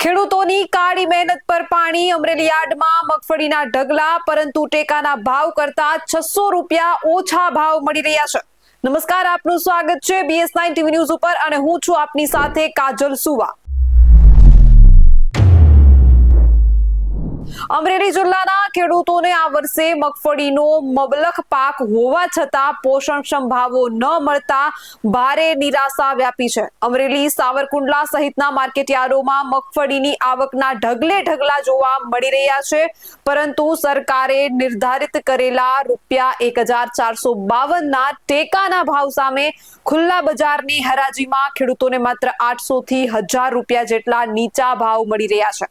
ખેડૂતોની કાળી મહેનત પર પાણી. અમરેલી યાર્ડમાં મગફળીના ઢગલા, પરંતુ ટેકાના ભાવ કરતા 600 રૂપિયા ઓછા ભાવ મળી રહ્યા છે. નમસ્કાર, આપનું સ્વાગત છે BS9 ટીવી ન્યૂઝ ઉપર અને હું છું આપની સાથે કાજલ સુવા. અમરેલી જિલ્લાના ખેડૂતોને આ વર્ષે મગફળીનો મબલખ પાક હોવા છતાં પોષણક્ષમ ભાવો ન મળતા ભારે નિરાશા વ્યાપી છે. અમરેલી, સાવરકુંડલા સહિતના માર્કેટયાર્ડોમાં મગફળીની આવકના ઢગલે ઢગલા જોવા મળી રહ્યા છે, પરંતુ સરકારે નિર્ધારિત કરેલા ₹1452ના ટેકાના ભાવ સામે ખુલ્લા બજારની હરાજીમાં ખેડૂતોને માત્ર 800 થી 1000 રૂપિયા જેટલા નીચા ભાવ મળી રહ્યા છે.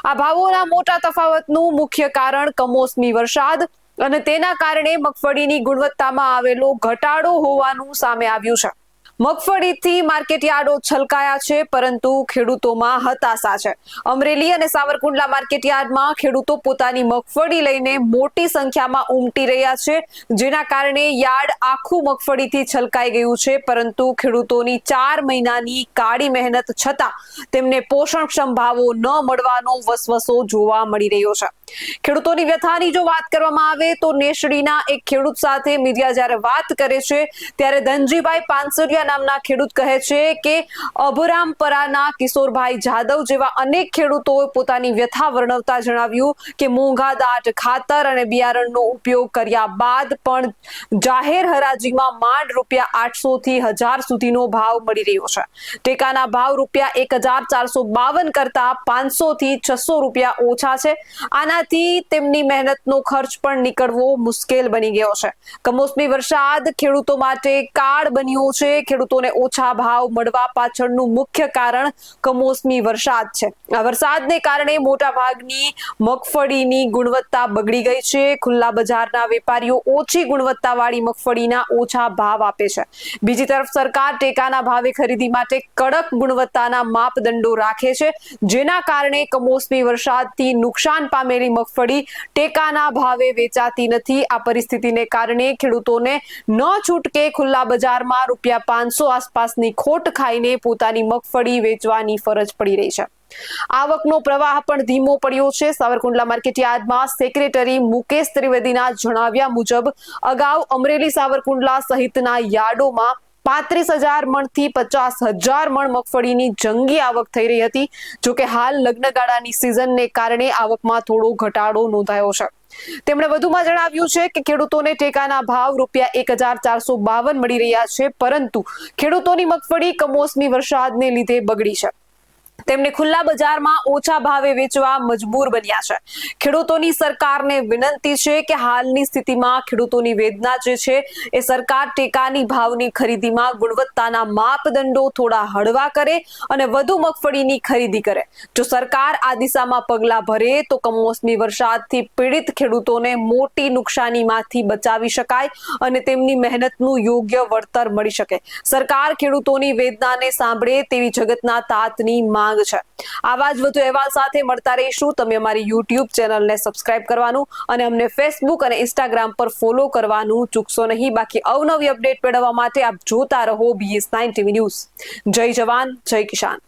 આ ભાવોના મોટા તફાવતનું મુખ્ય કારણ કમોસમી વરસાદ અને તેના કારણે મગફળીની ગુણવત્તામાં આવેલો ઘટાડો હોવાનું સામે આવ્યું છે. મગફળીથી માર્કેટયાર્ડો છલકાયા છે, પરંતુ ખેડૂતોમાં હતાશા છે. અમરેલી અને સાવરકુંડલા માર્કેટયાર્ડમાં ખેડૂતો પોતાની મગફળી લઈને મોટી સંખ્યામાં ઉમટી રહ્યા છે, જેના કારણે યાર્ડ આખું મગફળીથી છલકાઈ ગયું છે. પરંતુ ખેડૂતોની 4 મહિનાની કાળી મહેનત છતાં તેમને પોષણક્ષમ ભાવો ન મળવાનો વસવસો જોવા મળી રહ્યો છે. ખેડૂતોની વ્યથાની જો વાત કરવામાં આવે તો નેસડીના એક ખેડૂત સાથે મીડિયા જ્યારે વાત કરે છે ત્યારે ધનજીભાઈ પાનસરિયા નામના ખેડૂત કહે છે કે અભરામપરાના કિશોરભાઈ જાદવ જેવા અનેક ખેડૂતોએ પોતાની વ્યથા વર્ણવતા જણાવ્યું કે મોંઘા દાટ ખાતર અને બિયારણનો ઉપયોગ કર્યા બાદ પણ જાહેર હરાજીમાં માંડ ₹800 થી 1000 સુધીનો ભાવ મળી રહ્યો છે. ટેકાના ભાવ ₹1452 કરતા 500 થી 600 રૂપિયા ઓછા છે. આનાથી તેમની મહેનતનો ખર્ચ પણ નીકળવો મુશ્કેલ બની ગયો છે. કમોસમી વરસાદ ખેડૂતો માટે કાળ બન્યો છે. ખેડૂતોને ઓછા ભાવ મળવા પાછળનું મુખ્ય કારણ કમોસમી વરસાદ છે. આ વરસાદને કારણે મોટા ભાગની મગફળીની ગુણવત્તા બગડી ગઈ છે. ખુલ્લા બજારના વેપારીઓ ઓછી ગુણવત્તાવાળી મગફળીના ઓછા ભાવ આપે છે. બીજી તરફ સરકાર ટેકાના ભાવે ખરીદી માટે કડક ગુણવત્તાના માપદંડો રાખે છે, જેના કારણે કમોસમી વરસાદથી નુકસાન પામેલી મગફળી ટેકાના ભાવે વેચાતી નથી. આ પરિસ્થિતિને કારણે ખેડૂતોને ન છૂટકે ખુલ્લા બજારમાં ₹500 આસપાસની ખોટ ખાઈને પોતાની મગફળી વેચવાની ફરજ પડી રહી છે. આવકનો પ્રવાહ પણ ધીમો પડ્યો છે. સાવરકુંડલા માર્કેટયાર્ડમાં સેક્રેટરી મુકેશ ત્રિવેદીના જણાવ્યા મુજબ અગાઉ અમરેલી, સાવરકુંડલા સહિતના યાર્ડોમાં 35,000 મણથી 50,000 મણ મગફળીની જંગી આવક થઈ રહી હતી. જોકે હાલ લગ્નગાળાની સિઝનને કારણે આવકમાં થોડો ઘટાડો નોંધાયો છે. તેમણે વધુમાં જણાવ્યું છે કે ખેડૂતોને ટેકાના ભાવ ₹1452 મળી રહ્યા છે, પરંતુ ખેડૂતોની મગફળી કમોસમી વરસાદને લીધે બગડી છે. તેમને ખુલ્લા બજારમાં ઓછા ભાવે વેચવા મજબૂર બન્યા છે. ખેડૂતોની સરકારને વિનંતી છે કે હાલની સ્થિતિમાં ખેડૂતોની વેદના જે છે એ સરકાર ટેકાની ભાવની ખરીદીમાં ગુણવત્તાના માપદંડો થોડા હળવા કરે અને વધુ મગફળીની ખરીદી કરે. જો સરકાર આ દિશામાં પગલાં ભરે તો કમોસમી વરસાદથી પીડિત ખેડૂતોને મોટી નુકસાનીમાંથી બચાવી શકાય અને તેમની મહેનતનું યોગ્ય વળતર મળી શકે. સરકાર ખેડૂતોની વેદનાને સાંભળે તેવી જગતના તાતની માંગ છે. આવા જ વધુ અહેવાલ સાથે મળતા રહીશું. તમે અમારી YouTube ચેનલને સબસ્ક્રાઇબ કરવાનું અને અમને Facebook અને Instagram પર ફોલો કરવાનું ચૂકશો નહીં. બાકી અવનવી અપડેટ મેળવવા માટે આપ જોતા રહો BS9 ટીવી ન્યૂઝ. જય જવાન, જય કિસાન.